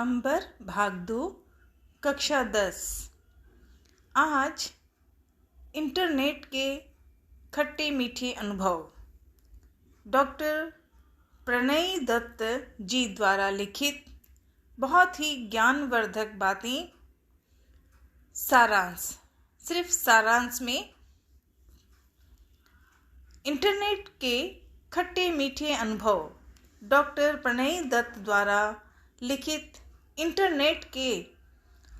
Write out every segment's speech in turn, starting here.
अंबर भाग 2 कक्षा 10। आज इंटरनेट के खट्टे मीठे अनुभव डॉक्टर प्रणय दत्त जी द्वारा लिखित बहुत ही ज्ञानवर्धक बातें। सारांश, सिर्फ सारांश में इंटरनेट के खट्टे मीठे अनुभव डॉक्टर प्रणय दत्त द्वारा लिखित इंटरनेट के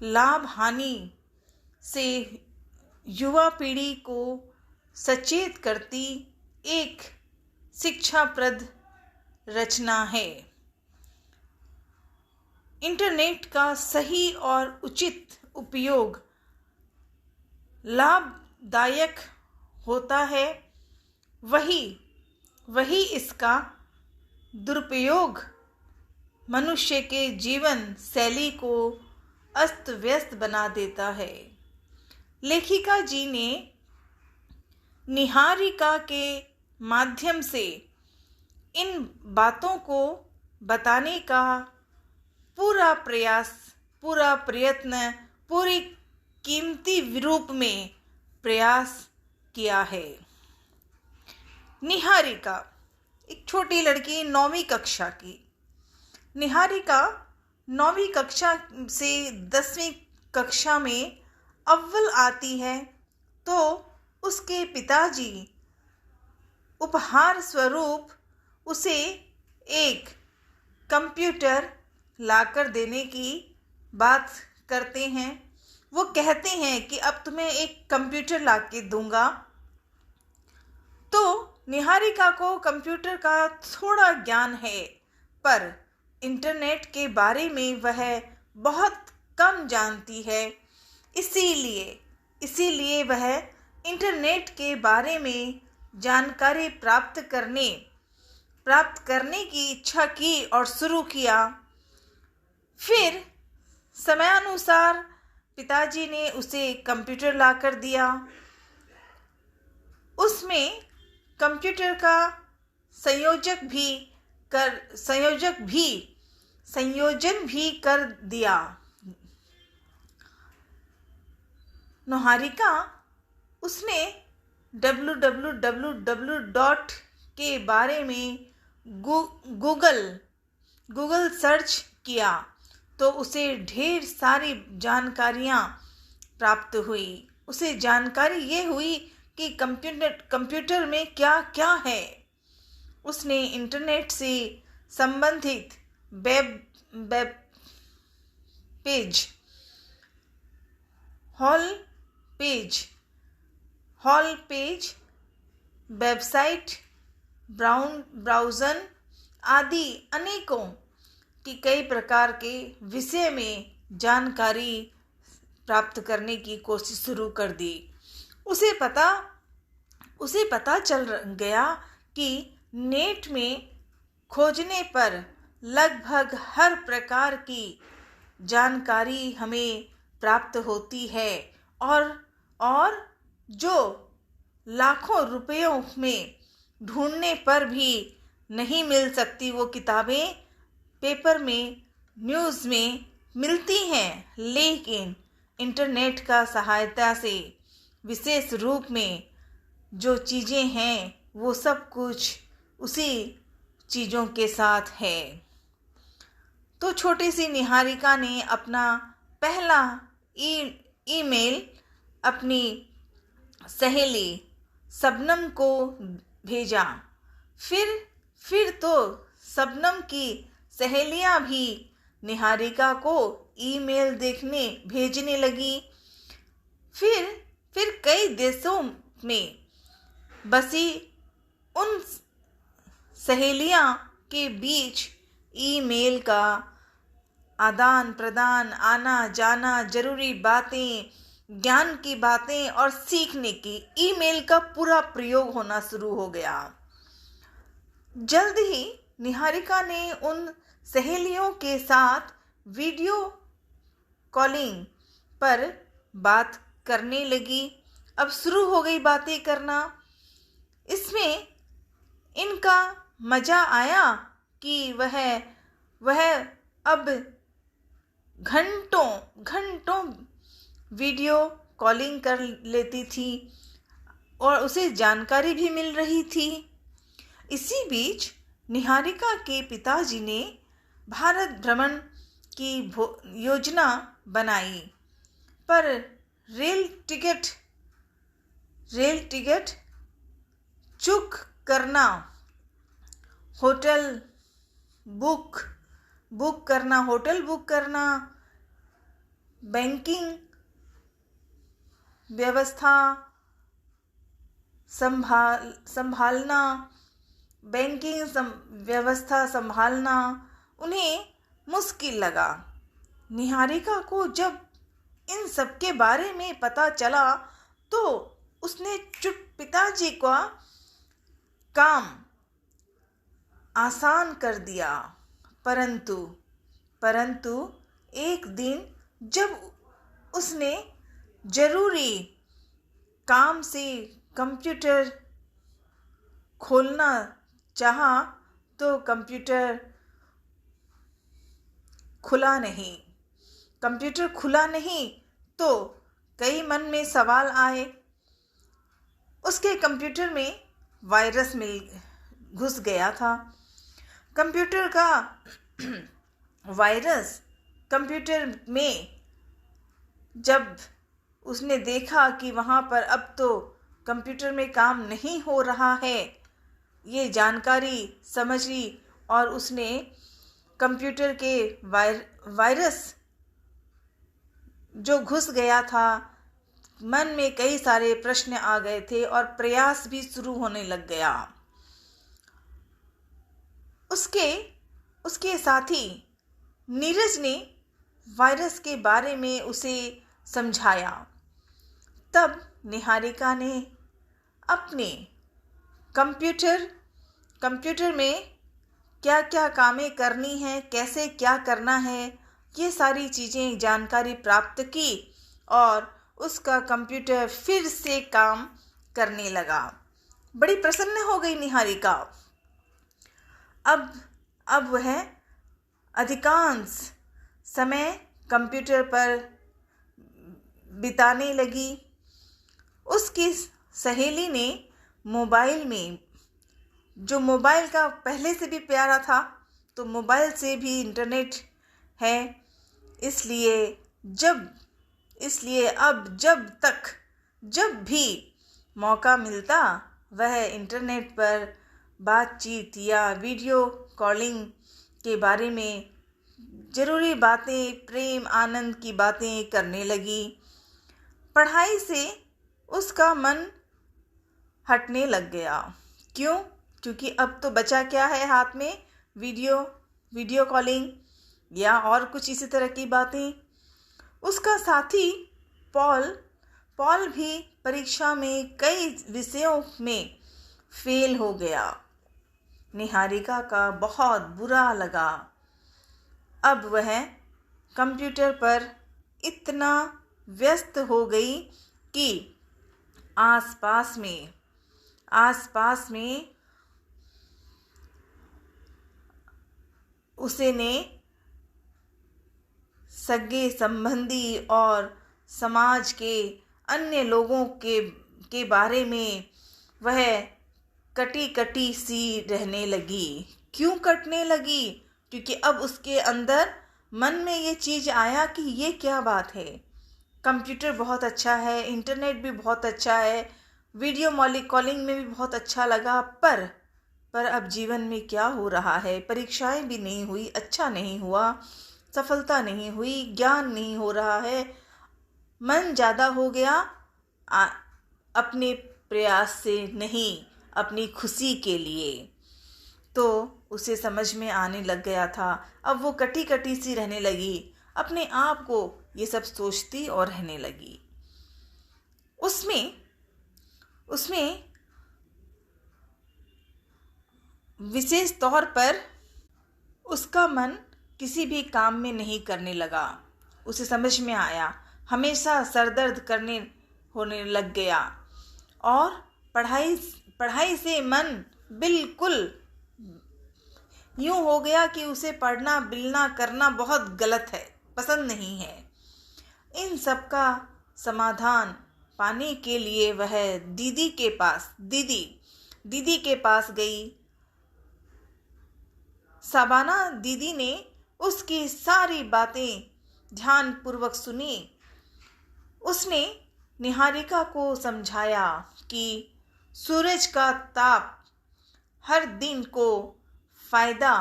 लाभ हानि से युवा पीढ़ी को सचेत करती एक शिक्षाप्रद रचना है। इंटरनेट का सही और उचित उपयोग लाभदायक होता है, वही इसका दुरुपयोग मनुष्य के जीवन शैली को अस्त व्यस्त बना देता है। लेखिका जी ने निहारिका के माध्यम से इन बातों को बताने का पूरा प्रयास, पूरा प्रयत्न, पूरी कीमती रूप में प्रयास किया है। निहारिका एक छोटी लड़की 9वीं कक्षा की। निहारिका 9वीं कक्षा से 10वीं कक्षा में अव्वल आती है तो उसके पिताजी उपहार स्वरूप उसे एक कंप्यूटर लाकर देने की बात करते हैं। वो कहते हैं कि अब तुम्हें एक कंप्यूटर लाके दूंगा। तो निहारिका को कंप्यूटर का थोड़ा ज्ञान है, पर इंटरनेट के बारे में वह बहुत कम जानती है। इसीलिए वह इंटरनेट के बारे में जानकारी प्राप्त करने की इच्छा की और शुरू किया। फिर समयानुसार पिताजी ने उसे कंप्यूटर लाकर दिया। उसमें कंप्यूटर का संयोजन भी कर दिया। निहारिका उसने www. के बारे में गूगल सर्च किया तो उसे ढेर सारी जानकारियाँ प्राप्त हुई। उसे जानकारी ये हुई कि कंप्यूटर में क्या क्या है। उसने इंटरनेट से संबंधित web page, hall page, website, browser आदि अनेकों की कई प्रकार के विषय में जानकारी प्राप्त करने की कोशिश शुरू कर दी। उसे पता चल गया कि नेट में खोजने पर लगभग हर प्रकार की जानकारी हमें प्राप्त होती है और जो लाखों रुपयों में ढूंढने पर भी नहीं मिल सकती, वो किताबें पेपर में, न्यूज़ में मिलती हैं। लेकिन इंटरनेट का सहायता से विशेष रूप में जो चीज़ें हैं वो सब कुछ उसी चीज़ों के साथ है। तो छोटी सी निहारिका ने अपना पहला ईमेल अपनी सहेली शबनम को भेजा। फिर तो शबनम की सहेलियां भी निहारिका को ईमेल भेजने लगी। फिर कई देशों में बसी उन सहेलियां के बीच ईमेल का आदान प्रदान, आना जाना, जरूरी बातें, ज्ञान की बातें और सीखने की ईमेल का पूरा प्रयोग होना शुरू हो गया। जल्द ही निहारिका ने उन सहेलियों के साथ वीडियो कॉलिंग पर बात करने लगी। अब शुरू हो गई बातें करना। इसमें इनका मजा आया कि वह अब घंटों घंटों वीडियो कॉलिंग कर लेती थी और उसे जानकारी भी मिल रही थी। इसी बीच निहारिका के पिताजी ने भारत भ्रमण की योजना बनाई, पर रेल टिकट चुक करना, होटल बुक करना, बैंकिंग व्यवस्था संभालना उन्हें मुश्किल लगा। निहारिका को जब इन सब के बारे में पता चला तो उसने पिताजी का काम आसान कर दिया। परंतु एक दिन जब उसने जरूरी काम से कंप्यूटर खोलना चाहा तो कंप्यूटर खुला नहीं तो कई मन में सवाल आए। उसके कंप्यूटर में वायरस घुस गया था। कंप्यूटर का वायरस कंप्यूटर में जब उसने देखा कि वहाँ पर अब तो कंप्यूटर में काम नहीं हो रहा है, ये जानकारी समझी और उसने कंप्यूटर के वायरस जो घुस गया था, मन में कई सारे प्रश्न आ गए थे और प्रयास भी शुरू होने लग गया। उसके साथी नीरज ने वायरस के बारे में उसे समझाया। तब निहारिका ने अपने कंप्यूटर में क्या क्या कामें करनी है, कैसे क्या करना है, ये सारी चीज़ें जानकारी प्राप्त की और उसका कंप्यूटर फिर से काम करने लगा। बड़ी प्रसन्न हो गई निहारिका। अब वह अधिकांश समय कंप्यूटर पर बिताने लगी। उसकी सहेली ने मोबाइल का पहले से भी प्यारा था, तो मोबाइल से भी इंटरनेट है, इसलिए अब जब भी मौका मिलता वह इंटरनेट पर बातचीत या वीडियो कॉलिंग के बारे में ज़रूरी बातें, प्रेम आनंद की बातें करने लगी। पढ़ाई से उसका मन हटने लग गया। क्यों? क्योंकि अब तो बचा क्या है हाथ में, वीडियो कॉलिंग या और कुछ इसी तरह की बातें। उसका साथी पॉल भी परीक्षा में कई विषयों में फेल हो गया। निहारिका का बहुत बुरा लगा। अब वह कंप्यूटर पर इतना व्यस्त हो गई कि आसपास में उसने सगे संबंधी और समाज के अन्य लोगों के बारे में वह कटी सी रहने लगी। क्यों कटने लगी? क्योंकि अब उसके अंदर मन में ये चीज़ आया कि ये क्या बात है, कंप्यूटर बहुत अच्छा है, इंटरनेट भी बहुत अच्छा है, वीडियो कॉलिंग में भी बहुत अच्छा लगा, पर अब जीवन में क्या हो रहा है? परीक्षाएं भी नहीं हुई, अच्छा नहीं हुआ, सफलता नहीं हुई, ज्ञान नहीं हो रहा है, मन ज़्यादा हो गया अपने प्रयास से नहीं, अपनी खुशी के लिए। तो उसे समझ में आने लग गया था। अब वो कटी सी रहने लगी, अपने आप को ये सब सोचती और रहने लगी। उसमें विशेष तौर पर उसका मन किसी भी काम में नहीं करने लगा। उसे समझ में आया, हमेशा सरदर्द होने लग गया और पढ़ाई से मन बिल्कुल यूँ हो गया कि उसे पढ़ना बिलना करना बहुत गलत है, पसंद नहीं है। इन सब का समाधान पाने के लिए वह दीदी के पास गई। शबाना दीदी ने उसकी सारी बातें ध्यानपूर्वक सुनी। उसने निहारिका को समझाया कि सूरज का ताप हर दिन को फायदा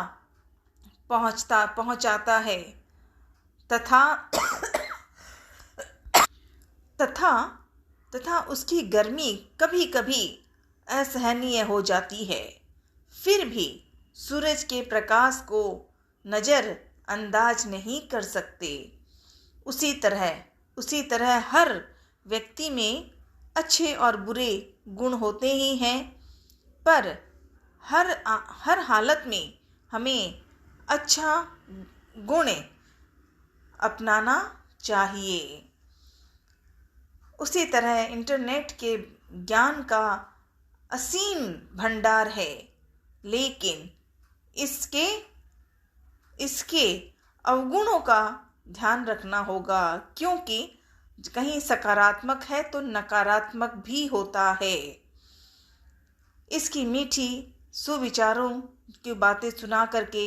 पहुंचाता है तथा तथा उसकी गर्मी कभी कभी असहनीय हो जाती है। फिर भी सूरज के प्रकाश को नज़र अंदाज नहीं कर सकते। उसी तरह हर व्यक्ति में अच्छे और बुरे गुण होते ही हैं, पर हर हालत में हमें अच्छा गुण अपनाना चाहिए। उसी तरह इंटरनेट के ज्ञान का असीम भंडार है, लेकिन इसके अवगुणों का ध्यान रखना होगा, क्योंकि कहीं सकारात्मक है तो नकारात्मक भी होता है। इसकी मीठी सुविचारों की बातें सुना करके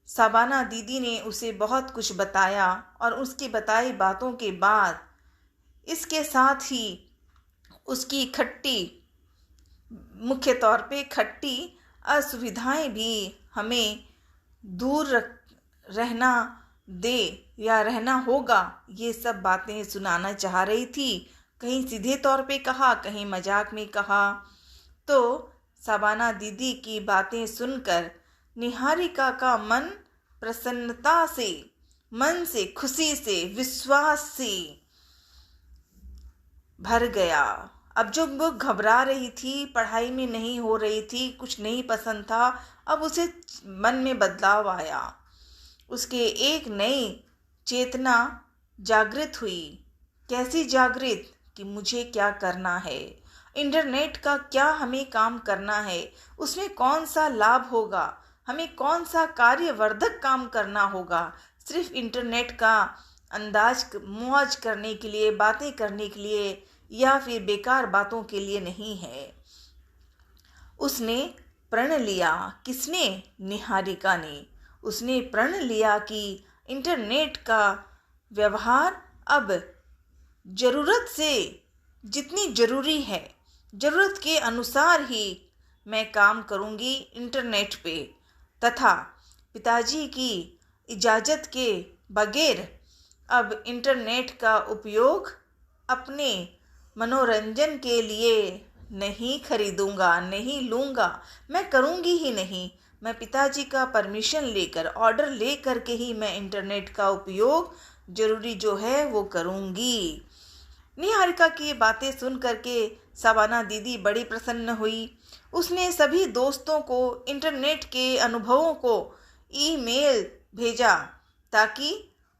शबाना दीदी ने उसे बहुत कुछ बताया, और उसकी बताई बातों के बाद इसके साथ ही उसकी मुख्य तौर पे खट्टी असुविधाएं भी हमें दूर रहना दे या रहना होगा, ये सब बातें सुनाना चाह रही थी। कहीं सीधे तौर पे कहा, कहीं मजाक में कहा। तो शबाना दीदी की बातें सुनकर निहारिका का मन प्रसन्नता से, मन से, खुशी से, विश्वास से भर गया। अब जो वो घबरा रही थी, पढ़ाई में नहीं हो रही थी, कुछ नहीं पसंद था, अब उसे मन में बदलाव आया। उसके एक नई चेतना जागृत हुई। कैसी जागृत? कि मुझे क्या करना है, इंटरनेट का क्या हमें काम करना है, उसमें कौन सा लाभ होगा, हमें कौन सा कार्यवर्धक काम करना होगा। सिर्फ इंटरनेट का अंदाज मौज करने के लिए, बातें करने के लिए, या फिर बेकार बातों के लिए नहीं है। उसने प्रण लिया। किसने? निहारिका ने। उसने प्रण लिया कि इंटरनेट का व्यवहार अब ज़रूरत से जितनी ज़रूरी है, ज़रूरत के अनुसार ही मैं काम करूंगी इंटरनेट पे, तथा पिताजी की इजाज़त के बगैर अब इंटरनेट का उपयोग अपने मनोरंजन के लिए नहीं खरीदूंगा, नहीं लूँगा, मैं करूँगी ही नहीं। मैं पिताजी का परमिशन लेकर, ऑर्डर ले करके ही मैं इंटरनेट का उपयोग ज़रूरी जो है वो करूँगी। निहारिका की बातें सुन करके शबाना दीदी बड़ी प्रसन्न हुई। उसने सभी दोस्तों को इंटरनेट के अनुभवों को ईमेल भेजा, ताकि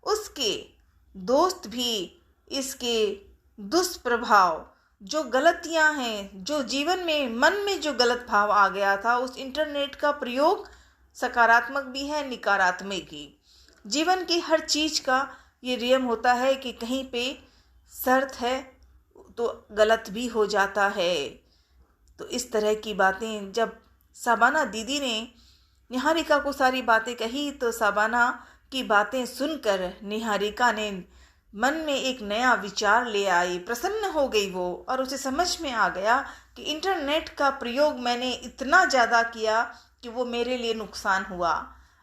उसके दोस्त भी इसके दुष्प्रभाव, जो गलतियां हैं, जो जीवन में मन में जो गलत भाव आ गया था, उस इंटरनेट का प्रयोग सकारात्मक भी है, नकारात्मक भी। जीवन की हर चीज़ का ये नियम होता है कि कहीं पे शर्त है तो गलत भी हो जाता है। तो इस तरह की बातें जब शबाना दीदी ने निहारिका को सारी बातें कही, तो शबाना की बातें सुनकर निहारिका ने मन में एक नया विचार ले आई। प्रसन्न हो गई वो, और उसे समझ में आ गया कि इंटरनेट का प्रयोग मैंने इतना ज़्यादा किया कि वो मेरे लिए नुकसान हुआ।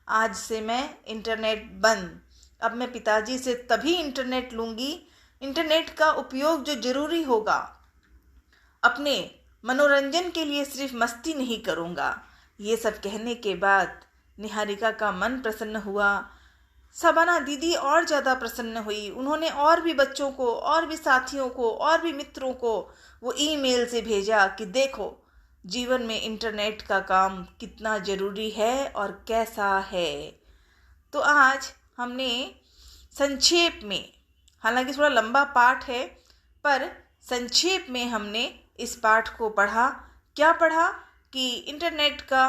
आज से मैं इंटरनेट बंद। अब मैं पिताजी से तभी इंटरनेट लूँगी, इंटरनेट का उपयोग जो ज़रूरी होगा, अपने मनोरंजन के लिए सिर्फ मस्ती नहीं करूँगा। ये सब कहने के बाद निहारिका का मन प्रसन्न हुआ। शबाना दीदी और ज़्यादा प्रसन्न हुई। उन्होंने और भी बच्चों को, और भी साथियों को, और भी मित्रों को वो ईमेल से भेजा कि देखो जीवन में इंटरनेट का काम कितना ज़रूरी है और कैसा है। तो आज हमने संक्षेप में, हालांकि थोड़ा लंबा पाठ है, पर संक्षेप में हमने इस पाठ को पढ़ा। क्या पढ़ा? कि इंटरनेट का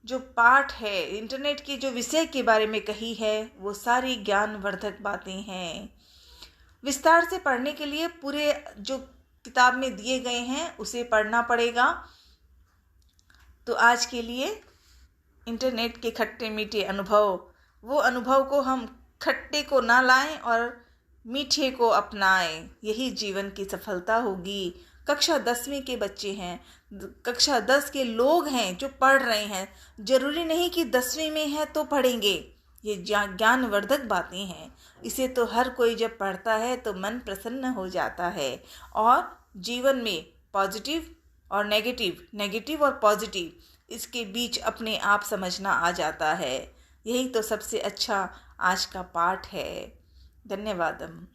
जो पाठ है, इंटरनेट की जो विषय के बारे में कही है, वो सारी ज्ञानवर्धक बातें हैं। विस्तार से पढ़ने के लिए पूरे जो किताब में दिए गए हैं उसे पढ़ना पड़ेगा। तो आज के लिए इंटरनेट के खट्टे मीठे अनुभव, वो अनुभव को हम खट्टे को ना लाएं और मीठे को अपनाएं, यही जीवन की सफलता होगी। कक्षा 10वीं के बच्चे हैं, कक्षा 10 के लोग हैं जो पढ़ रहे हैं, जरूरी नहीं कि 10वीं में है तो पढ़ेंगे। ये ज्ञानवर्धक बातें हैं। इसे तो हर कोई जब पढ़ता है तो मन प्रसन्न हो जाता है और जीवन में पॉजिटिव और नेगेटिव, नेगेटिव और पॉजिटिव, इसके बीच अपने आप समझना आ जाता है। यही तो सबसे अच्छा आज का पाठ है। धन्यवादम।